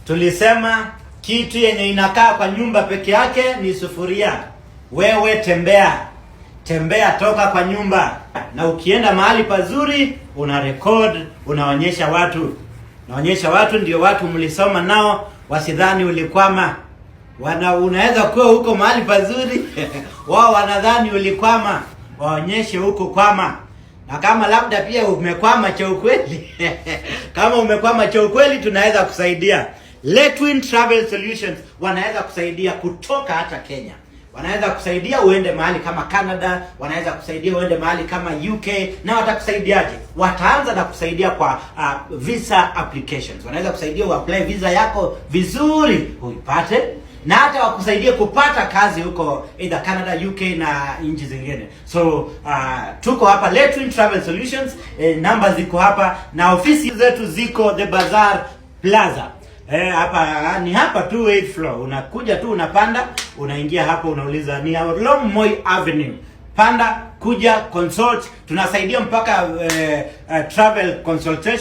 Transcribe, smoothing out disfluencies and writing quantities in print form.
Tulisema kitu yenye inakaa kwa nyumba peke yake ni sufuria. Wewe tembea toka kwa nyumba, na ukienda mahali pazuri una record, unaonyesha watu, ndio watu mlisoma nao wasidhani ulikwama. Unaweza kuwa huko mahali pazuri wao wanadhani ulikwama, waonyeshe huko kwama. Na kama labda pia umekwama cha ukweli kama umekwama cha ukweli, tunaweza kusaidia. Letwin Travel Solutions wanaweza kusaidia kutoka hata Kenya. Wanaweza kusaidia uende mahali kama Canada, wanaweza kusaidia uende mahali kama UK, na watakusaidiaje? Wataanza na kusaidia kwa visa applications. Wanaweza kusaidia uapply visa yako vizuri uipate, na hata wakusaidie kupata kazi huko either Canada, UK na nchi zingine. So tuko hapa Letwin Travel Solutions, namba ziko hapa na ofisi zetu ziko The Bazaar Plaza. Hapa ni hapa 28th floor. Unakuja tu unapanda, unaingia hapo, unauliza ni Long Moi Avenue. Panda, kuja consult, tunasaidia mpaka travel consultation.